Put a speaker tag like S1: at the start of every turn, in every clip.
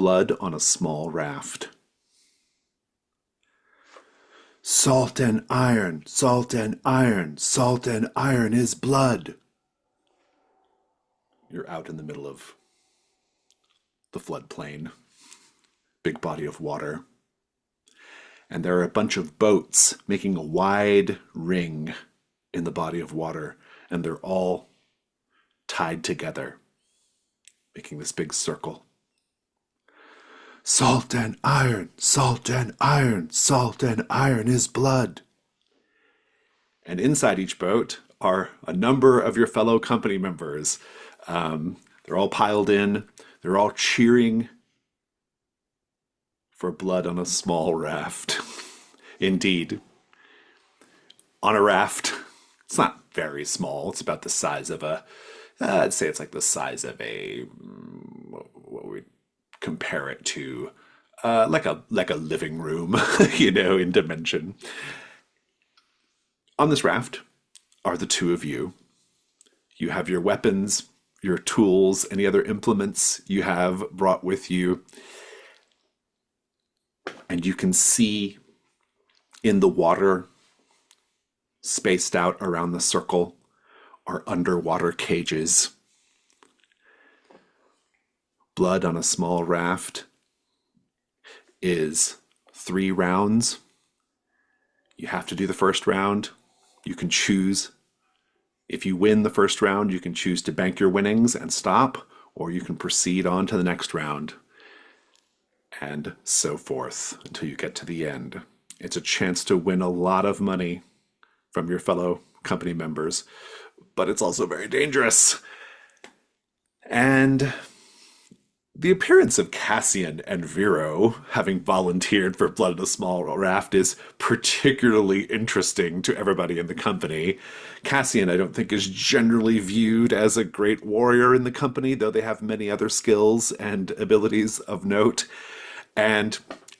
S1: Blood on a Small Raft. Salt and iron, salt and iron, salt and iron is blood. You're out in the middle of the floodplain, big body of water. And there are a bunch of boats making a wide ring in the body of water, and they're all tied together, making this big circle. Salt and iron, salt and iron, salt and iron is blood. And inside each boat are a number of your fellow company members. They're all piled in. They're all cheering for blood on a small raft. Indeed. On a raft. It's not very small. It's about the size of I'd say it's like the size of what we compare it to, like a living room, in dimension. On this raft are the two of you. You have your weapons, your tools, any other implements you have brought with you. And you can see in the water, spaced out around the circle, are underwater cages. Blood on a Small Raft is 3 rounds. You have to do the first round. You can choose. If you win the first round, you can choose to bank your winnings and stop, or you can proceed on to the next round, and so forth until you get to the end. It's a chance to win a lot of money from your fellow company members, but it's also very dangerous. And the appearance of Cassian and Vero having volunteered for Blood in a Small Raft is particularly interesting to everybody in the company. Cassian, I don't think, is generally viewed as a great warrior in the company, though they have many other skills and abilities of note. And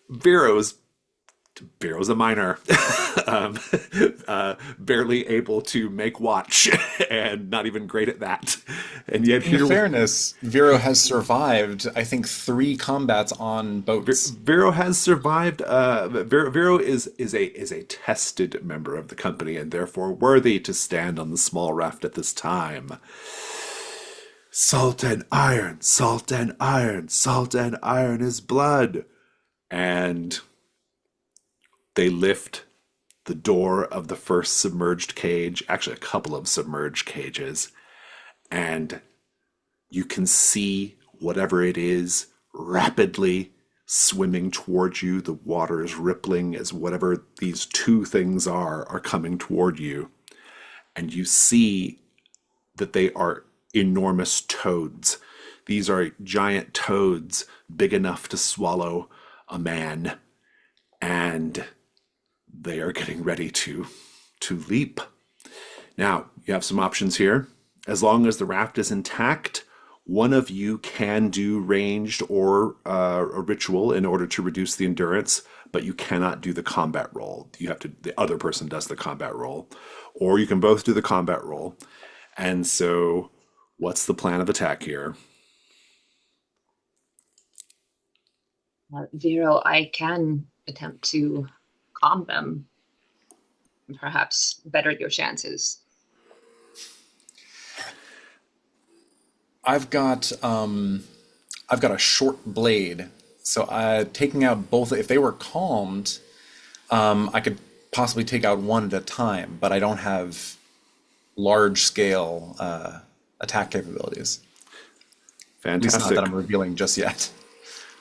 S1: Vero's a minor, barely able to make watch, and not even great at that. And yet,
S2: In fairness, Vero has survived, I think, 3 combats on boats.
S1: Vero has survived. Vero is a tested member of the company, and therefore worthy to stand on the small raft at this time. Salt and iron, salt and iron, salt and iron is blood. And they lift the door of the first submerged cage, actually a couple of submerged cages, and you can see whatever it is rapidly swimming towards you. The water is rippling as whatever these 2 things are coming toward you. And you see that they are enormous toads. These are giant toads big enough to swallow a man. And they are getting ready to leap. Now, you have some options here. As long as the raft is intact, one of you can do ranged or a ritual in order to reduce the endurance, but you cannot do the combat roll. The other person does the combat roll, or you can both do the combat roll. And so, what's the plan of attack here?
S3: Vero, I can attempt to calm them, and perhaps better your chances.
S2: I've got a short blade, so taking out both. If they were calmed, I could possibly take out one at a time, but I don't have large scale attack capabilities. At least not
S1: Fantastic.
S2: that I'm revealing just yet.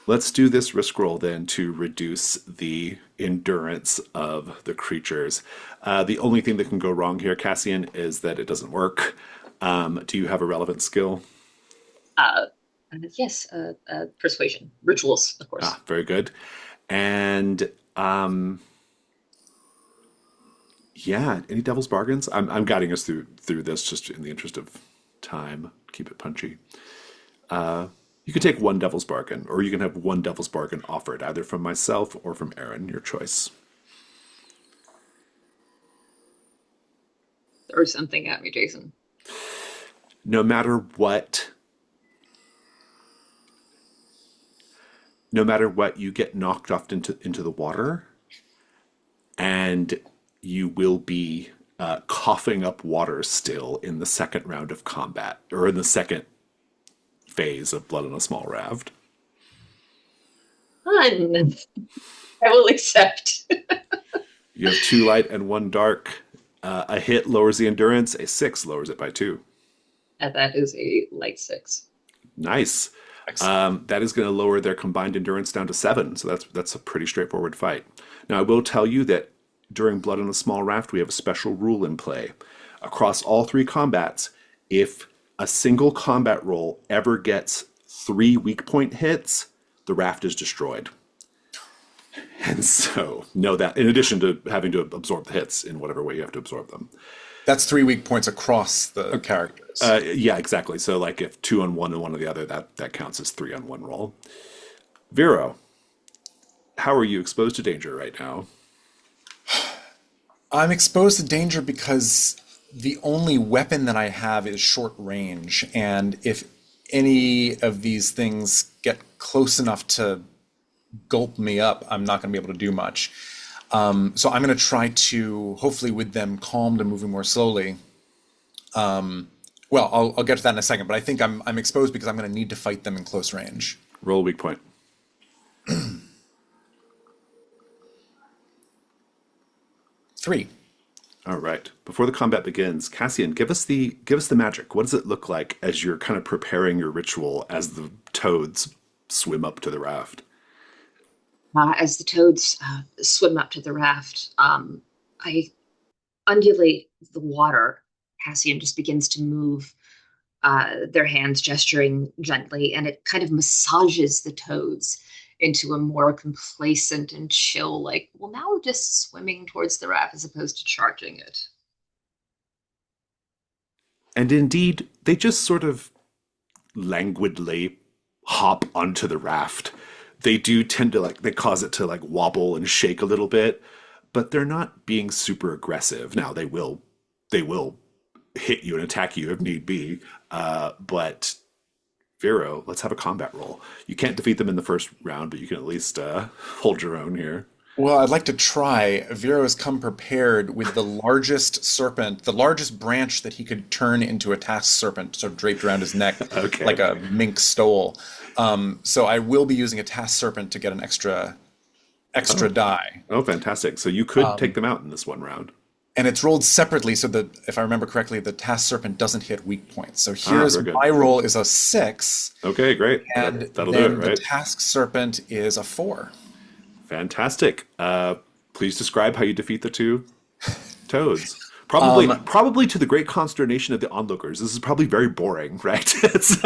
S1: Let's do this risk roll then to reduce the endurance of the creatures. The only thing that can go wrong here, Cassian, is that it doesn't work. Do you have a relevant skill?
S3: Yes, persuasion. Rituals, of course.
S1: Very good. And yeah, any devil's bargains? I'm guiding us through this just in the interest of time. Keep it punchy. You can take one devil's bargain, or you can have one devil's bargain offered, either from myself or from Aaron, your choice.
S3: Throw something at me, Jason.
S1: No matter what no matter what, you get knocked off into the water, and you will be coughing up water still in the second round of combat, or in the second phase of Blood on a Small Raft.
S3: Fun. I will accept.
S1: You have 2 light and 1 dark. A hit lowers the endurance. A 6 lowers it by 2.
S3: And that is a light 6.
S1: Nice.
S2: Excellent.
S1: That is going to lower their combined endurance down to 7. So that's a pretty straightforward fight. Now I will tell you that during Blood on a Small Raft, we have a special rule in play. Across all 3 combats, if a single combat roll ever gets 3 weak point hits, the raft is destroyed. And so know that, in addition to having to absorb the hits in whatever way you have to absorb them.
S2: That's 3 weak points across the characters.
S1: Yeah, exactly. So like if 2 on one and 1 on the other, that counts as 3 on 1 roll. Vero, how are you exposed to danger right now?
S2: I'm exposed to danger because the only weapon that I have is short range, and if any of these things get close enough to gulp me up, I'm not going to be able to do much. So I'm going to try to, hopefully with them calmed and moving more slowly. Well, I'll get to that in a second, but I think I'm exposed because I'm going to need to fight them in close range.
S1: Roll a weak point.
S2: 3.
S1: All right. Before the combat begins, Cassian, give us the magic. What does it look like as you're kind of preparing your ritual as the toads swim up to the raft?
S3: As the toads swim up to the raft, I undulate the water. Cassian just begins to move their hands, gesturing gently, and it kind of massages the toads into a more complacent and chill, like, well, now we're just swimming towards the raft as opposed to charging it.
S1: And indeed, they just sort of languidly hop onto the raft. They do tend to they cause it to wobble and shake a little bit, but they're not being super aggressive. Now they will hit you and attack you if need be. But Vero, let's have a combat roll. You can't defeat them in the first round, but you can at least hold your own here.
S2: Well, I'd like to try. Vero has come prepared with the largest serpent, the largest branch that he could turn into a task serpent, sort of draped around his neck,
S1: Okay.
S2: like a mink stole. So I will be using a task serpent to get an extra die.
S1: Oh, fantastic. So you could take them out in this one round.
S2: And it's rolled separately so that, if I remember correctly, the task serpent doesn't hit weak points. So here's
S1: very good.
S2: my roll is a 6,
S1: Okay, great.
S2: and
S1: That'll do
S2: then
S1: it,
S2: the
S1: right?
S2: task serpent is a 4.
S1: Fantastic. Please describe how you defeat the 2 toads. Probably to the great consternation of the onlookers. This is probably very boring, right? It's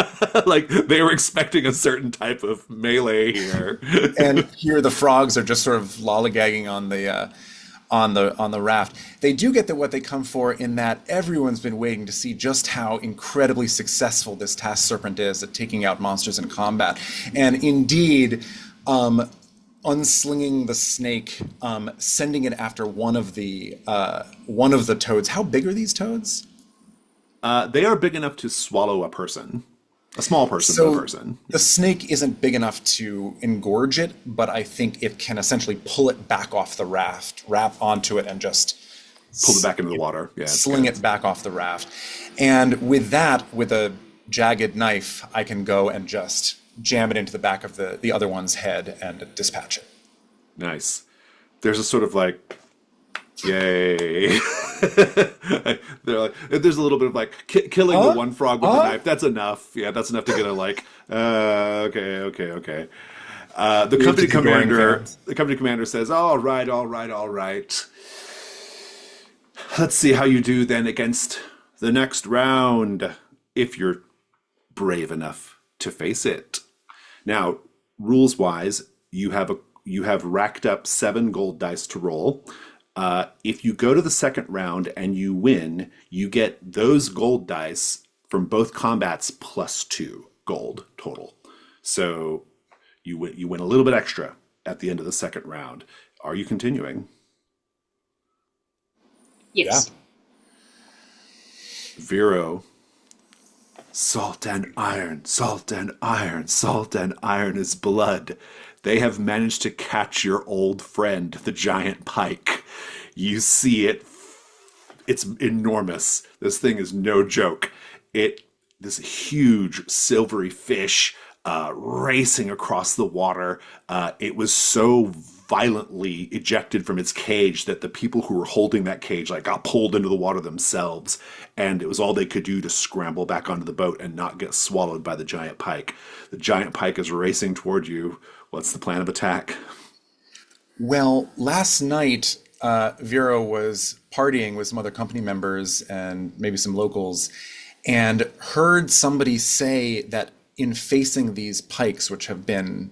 S1: like they were expecting a certain type of melee here.
S2: And here the frogs are just sort of lollygagging on the raft. They do get what they come for, in that everyone's been waiting to see just how incredibly successful this task serpent is at taking out monsters in combat. And indeed, unslinging the snake, sending it after one of the toads. How big are these toads?
S1: They are big enough to swallow a person. A small person,
S2: So
S1: but a person.
S2: the snake isn't big enough to engorge it, but I think it can essentially pull it back off the raft, wrap onto it, and just
S1: Pull it back into the water. Yeah, it's
S2: sling
S1: good.
S2: it back off the raft. And with that, with a jagged knife, I can go and just jam it into the back of the other one's head and dispatch it.
S1: Nice. There's a sort of yay. There's a little bit of killing the one frog with the knife. That's enough. Yeah, that's enough to get okay. The company commander says, all right. Let's see how you do then against the next round, if you're brave enough to face it. Now, rules wise, you have racked up 7 gold dice to roll. If you go to the second round and you win, you get those gold dice from both combats plus 2 gold total. So you win a little bit extra at the end of the second round. Are you continuing?
S3: Yes.
S1: Vero, Salt and iron, salt and iron, salt and iron is blood. They have managed to catch your old friend, the giant pike. You see it. It's enormous. This thing is no joke. It this huge silvery fish racing across the water. It was so violently ejected from its cage that the people who were holding that cage like got pulled into the water themselves, and it was all they could do to scramble back onto the boat and not get swallowed by the giant pike. The giant pike is racing toward you. What's the plan of attack?
S2: Well, last night, Vera was partying with some other company members and maybe some locals, and heard somebody say that in facing these pikes, which have been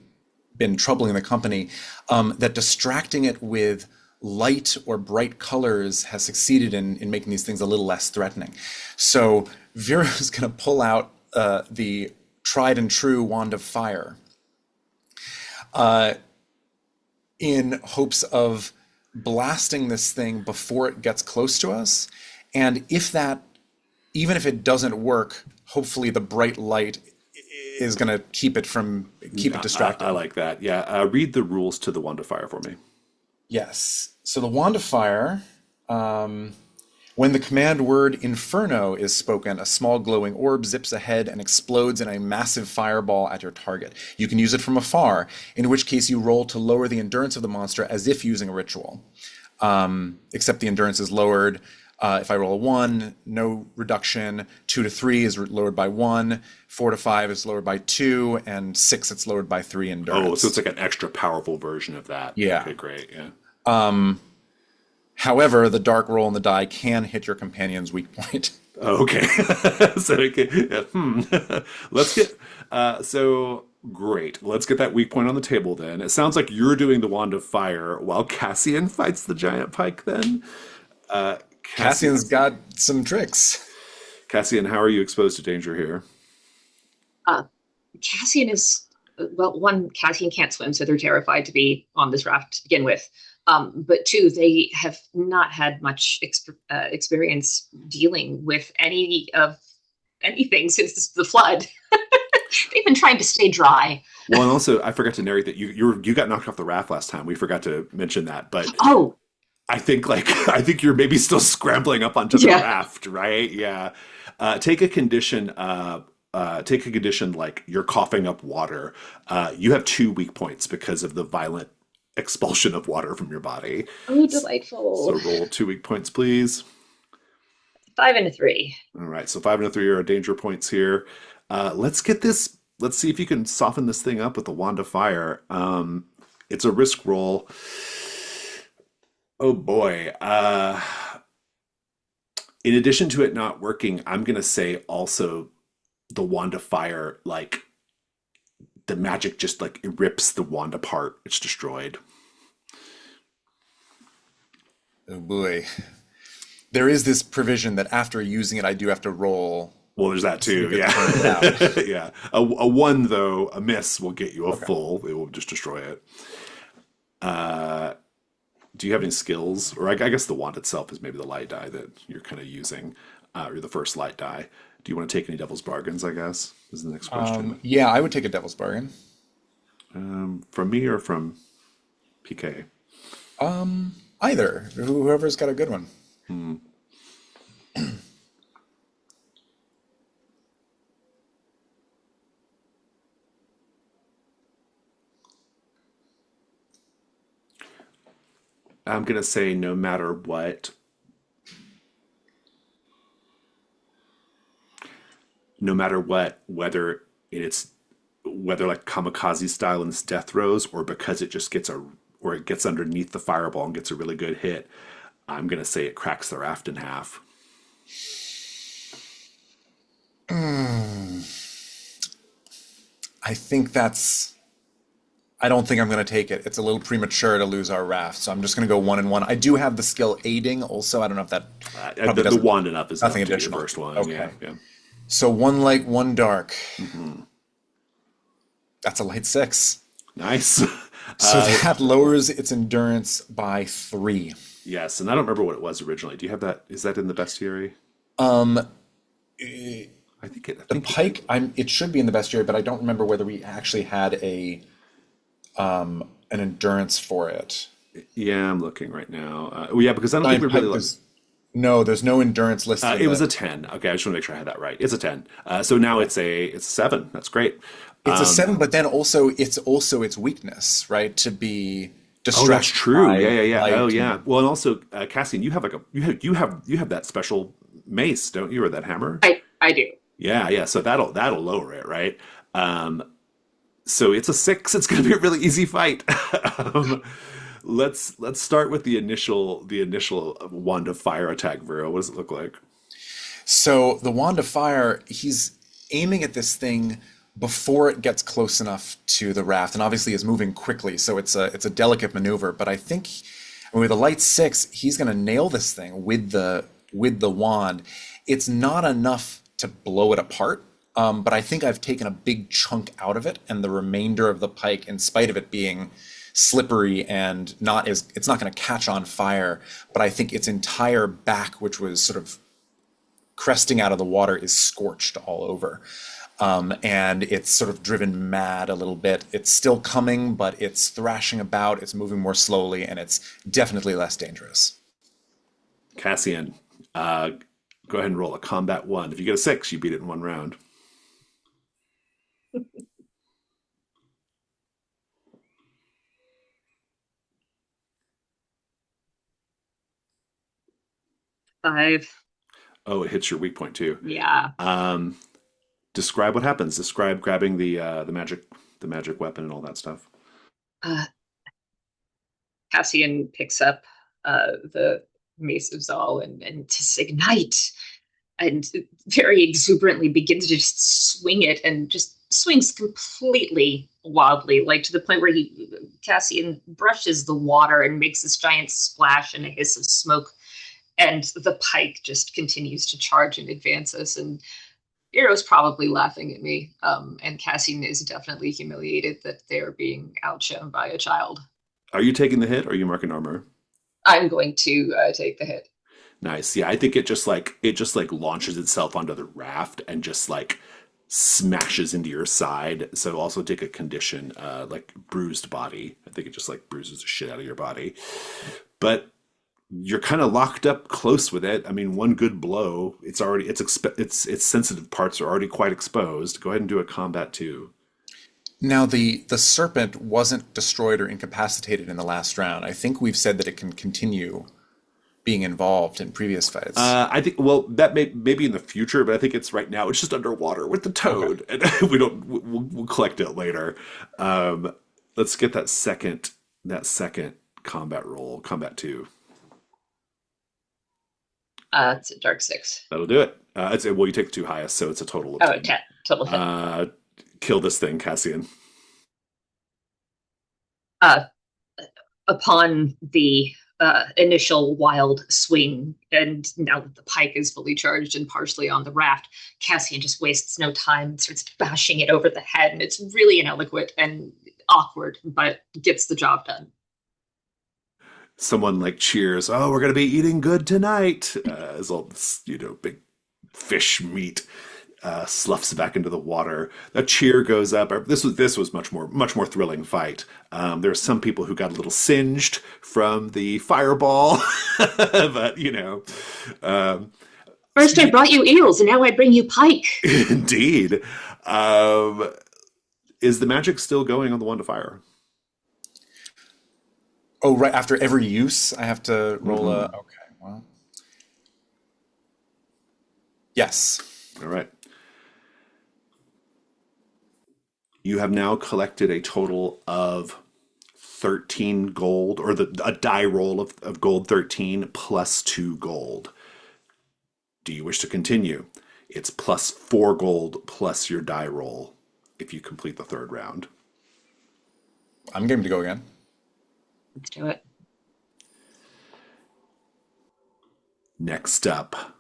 S2: troubling the company, that distracting it with light or bright colors has succeeded in making these things a little less threatening. So Vera's going to pull out the tried and true wand of fire in hopes of blasting this thing before it gets close to us. And if that, even if it doesn't work, hopefully the bright light is going to keep it distracted.
S1: I like that. Yeah. Read the rules to the wand of fire for me.
S2: Yes. So the wand of fire, when the command word Inferno is spoken, a small glowing orb zips ahead and explodes in a massive fireball at your target. You can use it from afar, in which case you roll to lower the endurance of the monster as if using a ritual. Except the endurance is lowered. If I roll a 1, no reduction. 2 to 3 is lowered by 1. 4 to 5 is lowered by 2. And 6, it's lowered by 3 endurance.
S1: Oh, so it's like an extra powerful version of that.
S2: Yeah.
S1: Okay, great. Yeah.
S2: However, the dark roll on the die can hit your companion's weak point.
S1: Oh, okay. So let's get so great. Let's get that weak point on the table then. It sounds like you're doing the wand of fire while Cassian fights the giant pike then.
S2: Cassian's got some tricks.
S1: Cassian, how are you exposed to danger here?
S3: Cassian is, well, one, Cassian can't swim, so they're terrified to be on this raft to begin with. But two, they have not had much experience dealing with anything since the flood. They've been trying to stay dry.
S1: Well, and also I forgot to narrate that you got knocked off the raft last time. We forgot to mention that, but
S3: oh,
S1: I think you're maybe still scrambling up onto the raft, right? Yeah. Take a condition. Take a condition like you're coughing up water. You have 2 weak points because of the violent expulsion of water from your body.
S3: Oh, delightful.
S1: So roll 2 weak points, please.
S3: 5 and a 3.
S1: All right. So 5 and a 3 are danger points here. Let's get this. Let's see if you can soften this thing up with the wand of fire. It's a risk roll. Oh boy. In addition to it not working, I'm going to say also the wand of fire, like the magic just like it rips the wand apart. It's destroyed.
S2: Oh boy. There is this provision that after using it, I do have to roll.
S1: Well, there's that too. Yeah. Yeah. A 1 though, a miss will get you a full. It will just destroy it. Do you have any skills? Or I guess the wand itself is maybe the light die that you're kind of using, or the first light die. Do you want to take any devil's bargains, I guess, is the next question.
S2: Yeah, I would take a devil's bargain.
S1: From me or from PK?
S2: Either. Whoever's got a good one.
S1: I'm going to say no matter what, whether like kamikaze style in its death throes or because it just or it gets underneath the fireball and gets a really good hit, I'm going to say it cracks the raft in half.
S2: I don't think I'm going to take it. It's a little premature to lose our raft, so I'm just going to go 1 and 1. I do have the skill aiding also. I don't know if that
S1: The wand and up is
S2: nothing
S1: enough to
S2: additional.
S1: your first one.
S2: Okay.
S1: Yeah.
S2: So 1 light, 1 dark. That's a light 6.
S1: Nice.
S2: So that lowers its endurance by 3.
S1: Yes, and I don't remember what it was originally. Do you have that? Is that in the bestiary? I
S2: The
S1: think
S2: pike, it should be in the bestiary, but I don't remember whether we actually had an endurance for it.
S1: yeah, I'm looking right now. Well, yeah, because I don't think
S2: Giant
S1: we really.
S2: pike, there's no endurance listed in
S1: It was
S2: the.
S1: a 10. Okay, I just want to make sure I had that right. It's a 10. So now
S2: Yeah.
S1: it's a 7. That's great.
S2: It's a seven, but then also its weakness, right? To be
S1: Oh, that's
S2: distressed
S1: true. Yeah,
S2: by
S1: yeah, yeah. Oh,
S2: light
S1: yeah.
S2: and
S1: Well, and also, Cassian, you have like a you have that special mace, don't you, or that hammer?
S3: I do.
S1: Yeah, yeah. So that'll lower it, right? Um, so it's a 6. It's going to be a really easy fight. um, let's start with the initial wand of fire attack. Vero, what does it look like?
S2: so the wand of fire, he's aiming at this thing before it gets close enough to the raft, and obviously is moving quickly, so it's a delicate maneuver. But I think with a light 6, he's going to nail this thing with the wand. It's not enough to blow it apart, but I think I've taken a big chunk out of it, and the remainder of the pike, in spite of it being slippery and not as it's not going to catch on fire, but I think its entire back, which was sort of cresting out of the water, is scorched all over. And it's sort of driven mad a little bit. It's still coming, but it's thrashing about, it's moving more slowly, and it's definitely less dangerous.
S1: Cassian, uh, go ahead and roll a combat 1. If you get a 6, you beat it in 1 round.
S3: 5.
S1: Oh, it hits your weak point too.
S3: Yeah.
S1: Um, describe what happens. Describe grabbing the magic weapon and all that stuff.
S3: Uh, Cassian picks up the Mace of Zal and just ignite and very exuberantly begins to just swing it and just swings completely wildly, like to the point where Cassian brushes the water and makes this giant splash and a hiss of smoke. And the pike just continues to charge and advance us. And Hero's probably laughing at me. And Cassian is definitely humiliated that they're being outshone by a child.
S1: Are you taking the hit or are you marking armor?
S3: I'm going to take the hit.
S1: Nice. Yeah, I think it just like launches itself onto the raft and just like smashes into your side. So also take a condition, like bruised body. I think it just like bruises the shit out of your body. But you're kind of locked up close with it. I mean, one good blow, its sensitive parts are already quite exposed. Go ahead and do a combat 2.
S2: Now, the serpent wasn't destroyed or incapacitated in the last round. I think we've said that it can continue being involved in previous fights.
S1: I think well that maybe in the future, but I think it's right now. It's just underwater with the
S2: Okay.
S1: toad, and we'll collect it later. Um, let's get that second combat roll, combat 2.
S3: It's a dark 6.
S1: That'll do it. Well, you take the two highest, so it's a total of
S3: Oh,
S1: 10.
S3: 10. Total hit.
S1: Uh, kill this thing, Cassian.
S3: Uh, upon the initial wild swing, and now that the pike is fully charged and partially on the raft, Cassian just wastes no time, starts bashing it over the head, and it's really ineloquent and awkward, but gets the job done.
S1: Someone like cheers. Oh, we're gonna be eating good tonight. As all this, big fish meat sloughs back into the water. A cheer goes up. This was much more thrilling fight. There are some people who got a little singed from the fireball, but um,
S3: First I brought you eels, and now I bring you pike.
S1: indeed. Um, is the magic still going on the one to fire?
S2: Oh, right after every use, I have to roll a.
S1: Mm-hmm.
S2: Okay, well, yes.
S1: All right. You have now collected a total of 13 gold, or a die roll of gold 13 plus 2 gold. Do you wish to continue? It's plus 4 gold plus your die roll if you complete the third round.
S2: I'm game to go again.
S3: Let's do it.
S1: Next up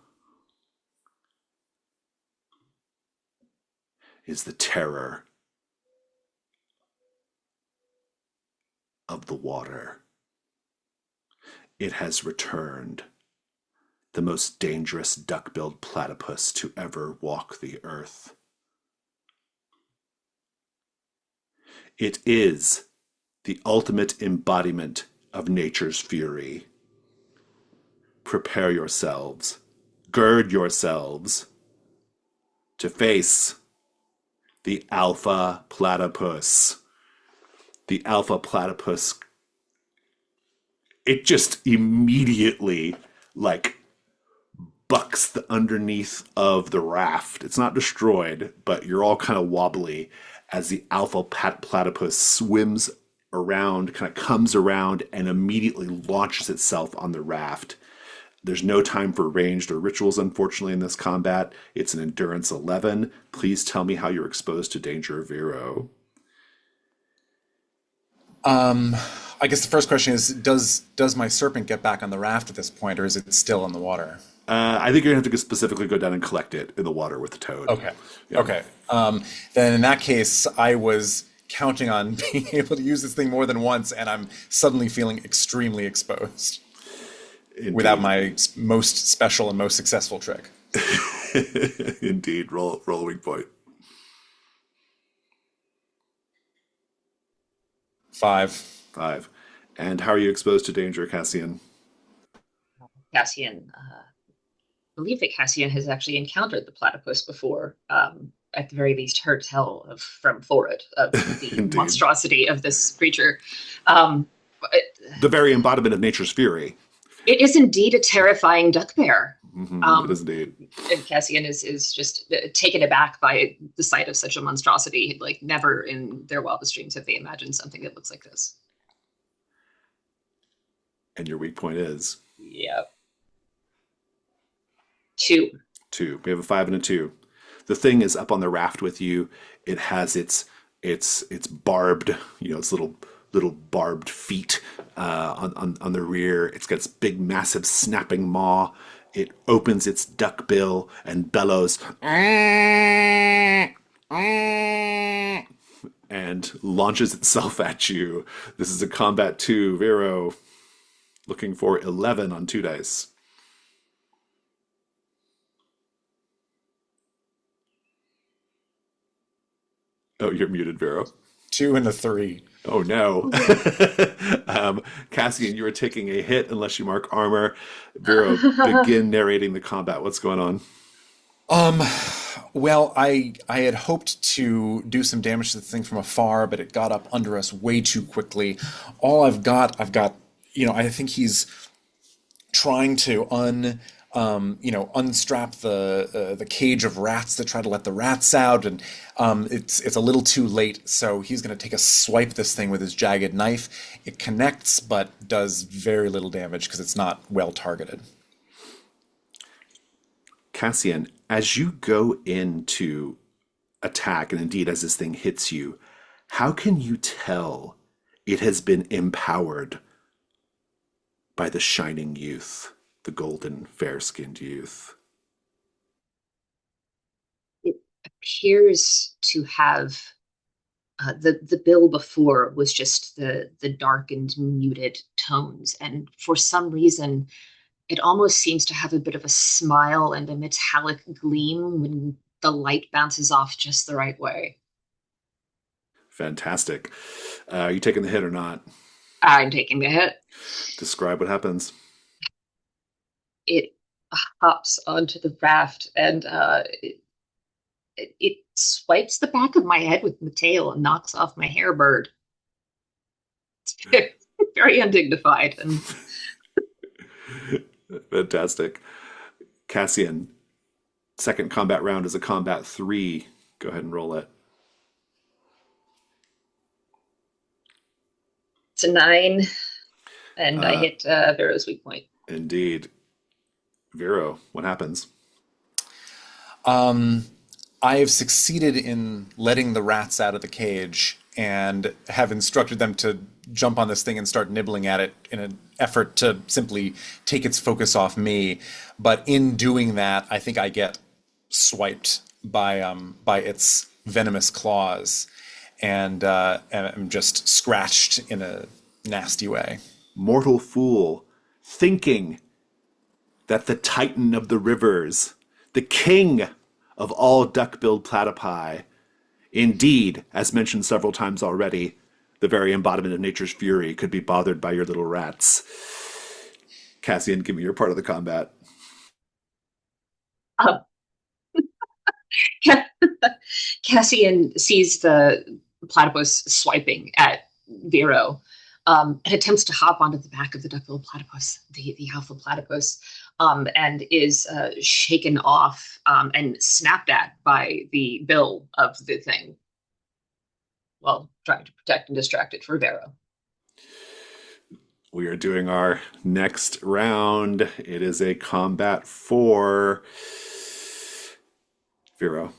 S1: is the terror of the water. It has returned. the most dangerous duck-billed platypus to ever walk the earth. It is the ultimate embodiment of nature's fury. Prepare yourselves, gird yourselves to face the alpha platypus. The alpha platypus, it just immediately like bucks the underneath of the raft. It's not destroyed, but you're all kind of wobbly as the alpha platypus swims around, kind of comes around, and immediately launches itself on the raft. There's no time for ranged or rituals, unfortunately, in this combat. It's an endurance 11. Please tell me how you're exposed to danger, Vero.
S2: I guess the first question is, does my serpent get back on the raft at this point, or is it still in the water?
S1: I think you're going to have to specifically go down and collect it in the water with the toad.
S2: Okay.
S1: Yeah.
S2: Okay. Then in that case, I was counting on being able to use this thing more than once, and I'm suddenly feeling extremely exposed
S1: Indeed.
S2: without my most special and most successful trick.
S1: Indeed. Roll a weak point.
S2: 5.
S1: 5. And how are you exposed to danger, Cassian?
S3: Cassian, I believe that Cassian has actually encountered the platypus before. At the very least, heard tell from Forward of the monstrosity of this creature.
S1: The very embodiment of nature's fury.
S3: It is indeed a terrifying duck bear.
S1: It is indeed.
S3: And Cassian is just taken aback by the sight of such a monstrosity. Like, never in their wildest dreams have they imagined something that looks like this.
S1: And your weak point is?
S3: Yep. 2.
S1: 2. We have a 5 and a 2. The thing is up on the raft with you. It has its barbed, its little barbed feet on the rear. It's got its big, massive, snapping maw. It opens its duck bill and bellows, and launches itself at you. This is a combat 2. Vero, looking for 11 on 2 dice. Oh, you're muted, Vero.
S2: 2 and a 3.
S1: Oh no. Cassian, you are taking a hit unless you mark armor. Vero, begin narrating the combat. What's going on?
S2: Well, I had hoped to do some damage to the thing from afar, but it got up under us way too quickly. I've got, I think he's trying to unstrap the cage of rats to try to let the rats out, and it's a little too late. So he's going to take a swipe at this thing with his jagged knife. It connects, but does very little damage because it's not well targeted.
S1: Cassian, as you go into attack, and indeed as this thing hits you, how can you tell it has been empowered by the shining youth? The golden, fair-skinned youth?
S3: It appears to have the bill before was just the dark and muted tones, and for some reason, it almost seems to have a bit of a smile and a metallic gleam when the light bounces off just the right way.
S1: Fantastic. Are you taking the hit or not?
S3: I'm taking the hit.
S1: Describe what happens.
S3: It hops onto the raft and it swipes the back of my head with the tail and knocks off my hairbird. It's very undignified. And
S1: Fantastic. Cassian, second combat round is a combat 3. Go ahead and roll it.
S3: it's a 9, and I hit Vero's weak point.
S1: Indeed. Vero, what happens?
S2: I have succeeded in letting the rats out of the cage and have instructed them to jump on this thing and start nibbling at it in an effort to simply take its focus off me. But in doing that, I think I get swiped by its venomous claws, and I'm just scratched in a nasty way.
S1: Mortal fool, thinking that the Titan of the rivers, the king of all duck-billed platypi, indeed, as mentioned several times already, the very embodiment of nature's fury, could be bothered by your little rats. Cassian, give me your part of the combat.
S3: Uh, Cassian sees the platypus swiping at Vero, and attempts to hop onto the back of the duck-billed platypus, the alpha platypus, and is shaken off and snapped at by the bill of the thing while trying to protect and distract it for Vero.
S1: We are doing our next round. It is a combat for Vero.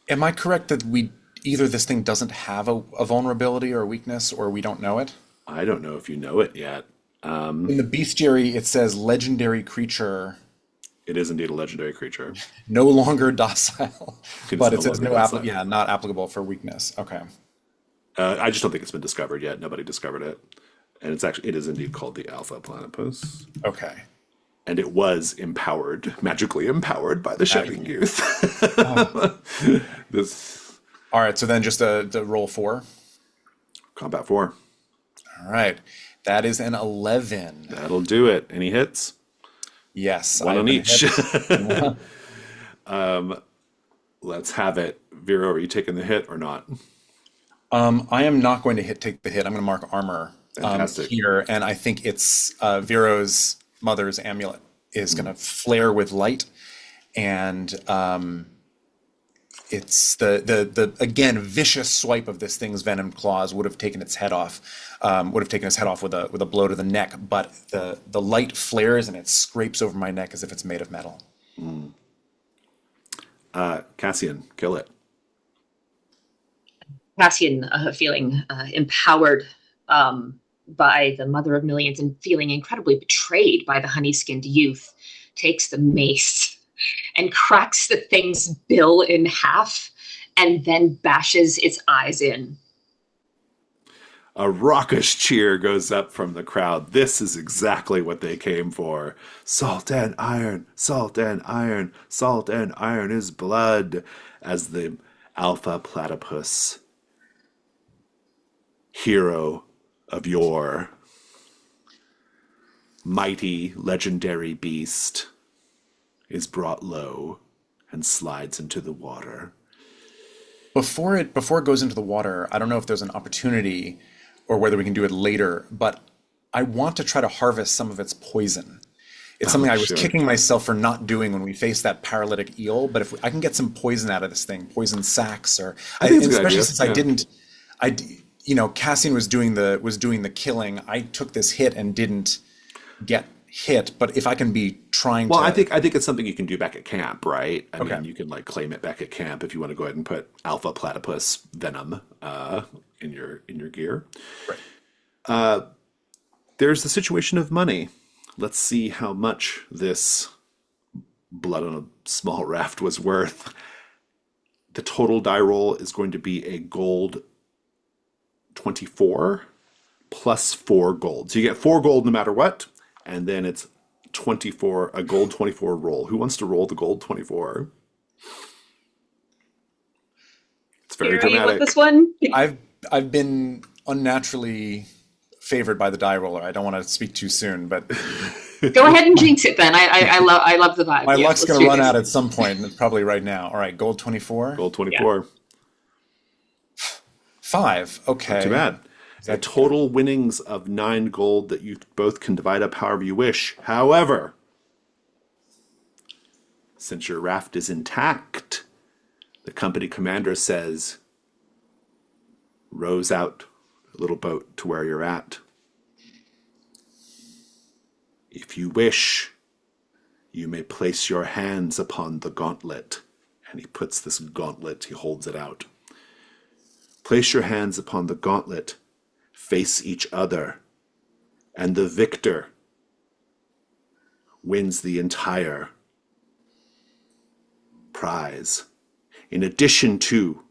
S2: Am I correct that we either this thing doesn't have a vulnerability or a weakness, or we don't know it?
S1: I don't know if you know it yet.
S2: In the bestiary, it says legendary creature,
S1: It is indeed a legendary creature.
S2: no longer docile,
S1: It's
S2: but
S1: no
S2: it says
S1: longer
S2: no
S1: docile.
S2: yeah, not applicable for weakness. Okay.
S1: I just don't think it's been discovered yet. Nobody discovered it. And it is indeed called the Alpha Platypus.
S2: Okay.
S1: And it was empowered, magically empowered by the Shining Youth. This
S2: All right, so then just the roll 4.
S1: combat 4.
S2: All right. That is an 11.
S1: That'll do it. Any hits?
S2: Yes.
S1: One
S2: I
S1: on
S2: have
S1: each.
S2: been hit.
S1: Let's have it. Vero, are you taking the hit or not?
S2: I am not going to take the hit. I'm going to mark armor
S1: Fantastic.
S2: here, and I think it's Vero's mother's amulet is going to flare with light, and it's the again vicious swipe of this thing's venom claws would have taken its head off, would have taken its head off with a blow to the neck, but the light flares and it scrapes over my neck as if it's made of metal.
S1: Cassian, kill it.
S3: Cassian, feeling empowered by the mother of millions and feeling incredibly betrayed by the honey-skinned youth, takes the mace and cracks the thing's bill in half and then bashes its eyes in.
S1: A raucous cheer goes up from the crowd. This is exactly what they came for. Salt and iron, salt and iron, salt and iron is blood. As the Alpha Platypus, hero of yore, mighty legendary beast, is brought low and slides into the water.
S2: Before it goes into the water, I don't know if there's an opportunity or whether we can do it later, but I want to try to harvest some of its poison. It's something I was
S1: sure.
S2: kicking myself for not doing when we faced that paralytic eel. But if I can get some poison out of this thing, poison sacks, or
S1: think it's a good
S2: especially
S1: idea,
S2: since
S1: yeah.
S2: Cassian was doing the killing. I took this hit and didn't get hit. But if I can be trying
S1: Well,
S2: to,
S1: I think it's something you can do back at camp, right? I
S2: Okay.
S1: mean, you can like claim it back at camp if you want to go ahead and put Alpha Platypus venom in your gear.
S2: Right.
S1: There's the situation of money. Let's see how much this blood on a small raft was worth. The total die roll is going to be a gold 24 plus 4 gold. So you get 4 gold no matter what, and then it's a gold 24 roll. Who wants to roll the gold 24? It's very
S3: Here, you want
S1: dramatic.
S3: this one?
S2: I've been unnaturally favored by the die roller. I don't want to speak too soon, but
S3: Go ahead and jinx it then. I love the vibe.
S2: my
S3: Yeah,
S2: luck's
S3: let's
S2: going
S3: do
S2: to run
S3: this.
S2: out at some point, and probably right now. All right, gold 24.
S1: Gold 24.
S2: 5. Okay.
S1: Too bad. A total winnings of 9 gold that you both can divide up however you wish. However, since your raft is intact, the company commander says, rows out a little boat to where you're at. If you wish, you may place your hands upon the gauntlet. And he puts this gauntlet, he holds it out. Place your hands upon the gauntlet, face each other, and the victor wins the entire prize. In addition to,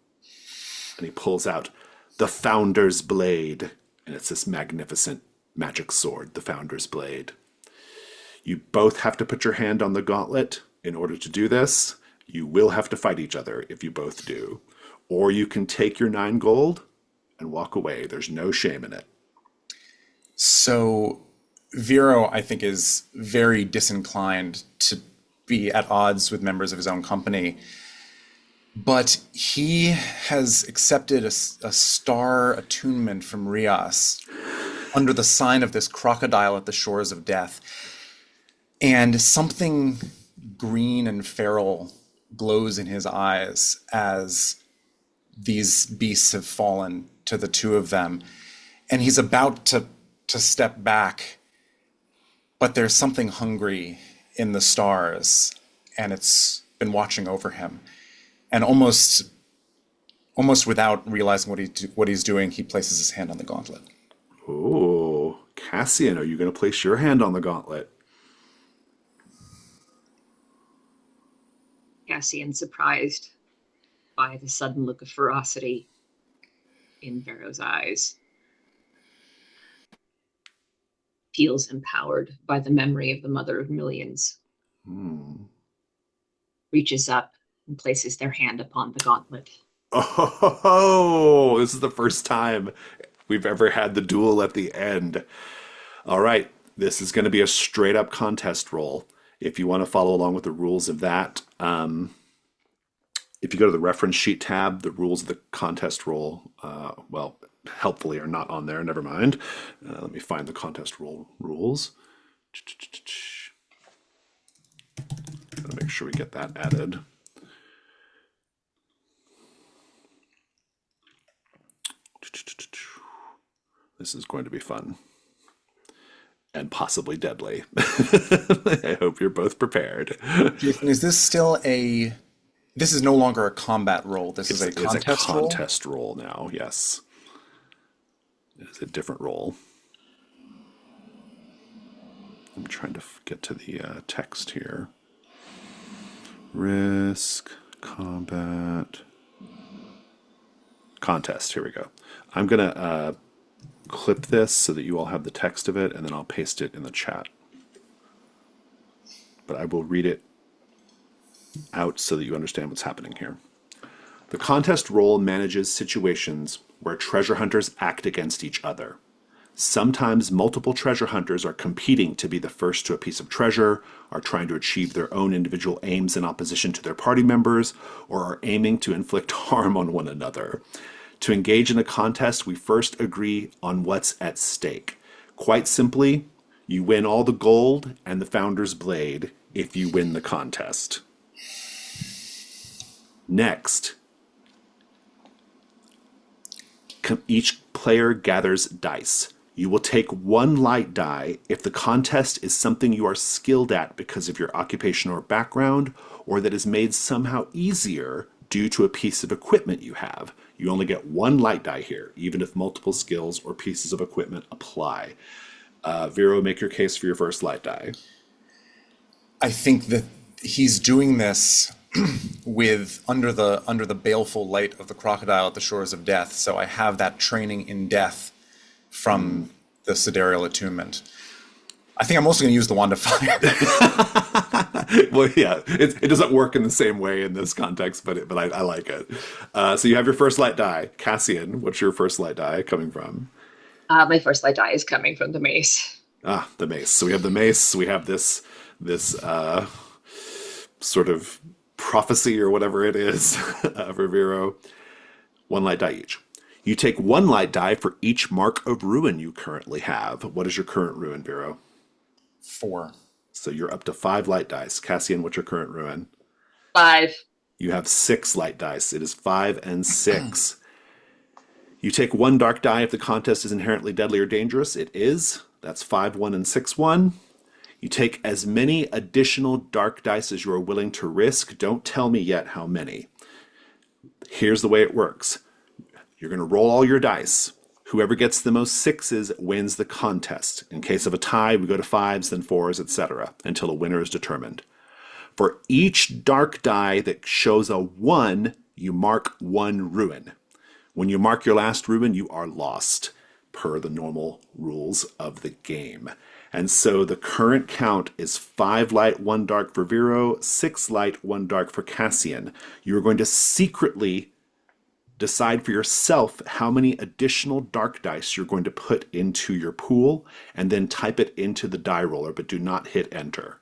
S1: and he pulls out the Founder's Blade, and it's this magnificent magic sword, the Founder's Blade. You both have to put your hand on the gauntlet in order to do this. You will have to fight each other if you both do. Or you can take your 9 gold and walk away. There's no shame in it.
S2: So Vero, I think, is very disinclined to be at odds with members of his own company. But he has accepted a star attunement from Rias under the sign of this crocodile at the shores of death. And something green and feral glows in his eyes as these beasts have fallen to the two of them. And he's about to step back, but there's something hungry in the stars, and it's been watching over him. And almost without realizing what he's doing, he places his hand on the gauntlet.
S1: Oh, Cassian, are you going to place your hand on the gauntlet?
S3: Cassian, surprised by the sudden look of ferocity in Vero's eyes, feels empowered by the memory of the mother of millions, reaches up and places their hand upon the gauntlet.
S1: Oh, this is the first time we've ever had the duel at the end. All right, this is going to be a straight up contest roll. If you want to follow along with the rules of that, if you go to the reference sheet tab, the rules of the contest roll, well, helpfully are not on there. Never mind. Let me find the contest roll rules. Gotta make sure we get that added. This is going to be fun. And possibly deadly. I hope you're both prepared.
S2: Jason, is this still a... This is no longer a combat roll. This is a contest roll?
S1: It's a contest roll now, yes. It's a different roll. I'm trying to get to the text here. Risk, combat, contest. Here we go. I'm going to clip this so that you all have the text of it, and then I'll paste it in the chat. But I will read it out so that you understand what's happening here. The contest roll manages situations where treasure hunters act against each other. Sometimes multiple treasure hunters are competing to be the first to a piece of treasure, are trying to achieve their own individual aims in opposition to their party members, or are aiming to inflict harm on one another. To engage in a contest, we first agree on what's at stake. Quite simply, you win all the gold and the Founder's Blade if you win the contest. Next, each player gathers dice. You will take 1 light die if the contest is something you are skilled at because of your occupation or background, or that is made somehow easier due to a piece of equipment you have. You only get 1 light die here, even if multiple skills or pieces of equipment apply. Vero, make your case for your first light die.
S2: I think that he's doing this with under the baleful light of the crocodile at the shores of death. So I have that training in death from the sidereal attunement. I think I'm also going to use the wand of fire.
S1: Well, yeah, it doesn't work in the same way in this context, but I like it. So you have your first light die. Cassian, what's your first light die coming from?
S3: My first light die is coming from the mace.
S1: Ah, the mace. So we have the mace. We have this sort of prophecy or whatever it is for Vero. 1 light die each. You take 1 light die for each mark of ruin you currently have. What is your current ruin, Vero?
S2: 4.
S1: So you're up to 5 light dice. Cassian, what's your current ruin?
S3: 5.
S1: You have 6 light dice. It is 5 and 6. You take 1 dark die if the contest is inherently deadly or dangerous. It is. That's 5, 1, and 6, 1. You take as many additional dark dice as you are willing to risk. Don't tell me yet how many. Here's the way it works. You're going to roll all your dice. Whoever gets the most 6s wins the contest. In case of a tie, we go to 5s, then 4s, etc., until a winner is determined. For each dark die that shows a 1, you mark 1 ruin. When you mark your last ruin, you are lost. per the normal rules of the game. And so the current count is 5 light, 1 dark for Vero, 6 light, 1 dark for Cassian. You're going to secretly decide for yourself how many additional dark dice you're going to put into your pool, and then type it into the die roller, but do not hit enter.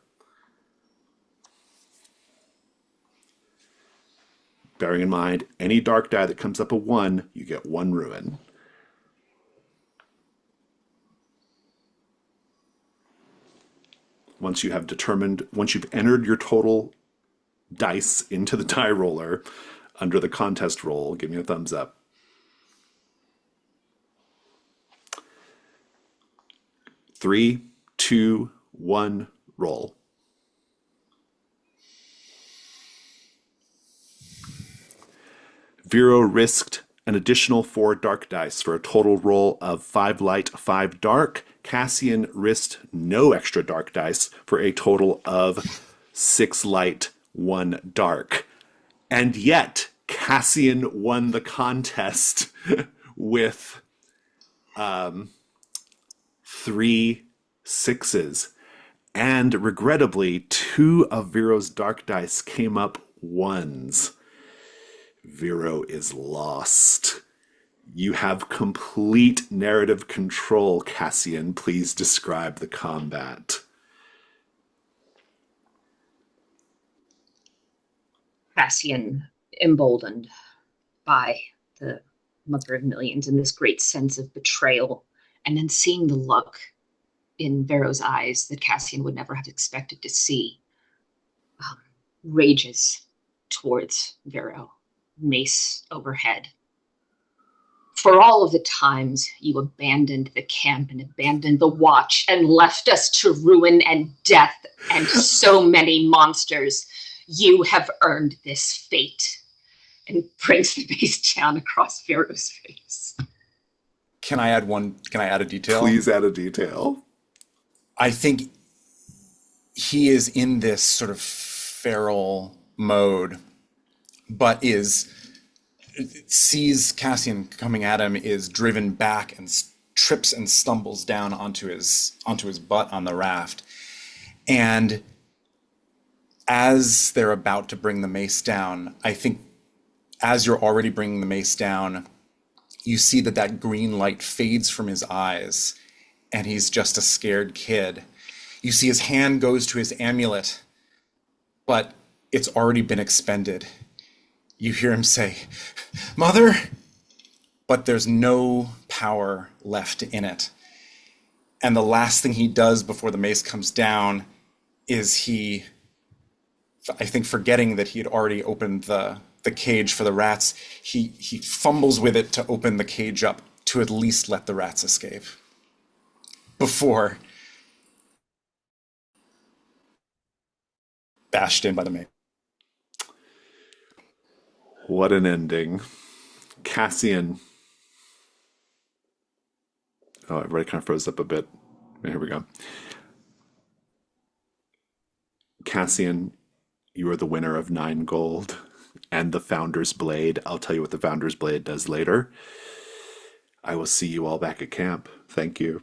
S1: Bearing in mind, any dark die that comes up a 1, you get 1 ruin. Once you've entered your total dice into the die roller under the contest roll, give me a thumbs up. 3, 2, 1, roll. Vero risked an additional 4 dark dice for a total roll of 5 light, 5 dark. Cassian risked no extra dark dice for a total of 6 light, 1 dark. And yet, Cassian won the contest with 3 6s. And regrettably, 2 of Vero's dark dice came up 1s. Vero is lost. You have complete narrative control, Cassian. Please describe the combat.
S3: Cassian, emboldened by the Mother of Millions and this great sense of betrayal, and then seeing the look in Vero's eyes that Cassian would never have expected to see, rages towards Vero, mace overhead. For all of the times you abandoned the camp and abandoned the watch and left us to ruin and death and so many monsters, you have earned this fate. And brings the mace down across Vero's face.
S2: Can I add a detail?
S1: Please add a detail.
S2: I think he is in this sort of feral mode, but sees Cassian coming at him, is driven back and trips and stumbles down onto his butt on the raft. And as they're about to bring the mace down, I think as you're already bringing the mace down, you see that green light fades from his eyes, and he's just a scared kid. You see his hand goes to his amulet, but it's already been expended. You hear him say, "Mother," but there's no power left in it. And the last thing he does before the mace comes down is I think forgetting that he had already opened the cage for the rats, he fumbles with it to open the cage up to at least let the rats escape before bashed in by the mace.
S1: What an ending. Cassian. Oh, everybody kind of froze up a bit. Here we go. Cassian, you are the winner of 9 gold and the Founder's Blade. I'll tell you what the Founder's Blade does later. I will see you all back at camp. Thank you.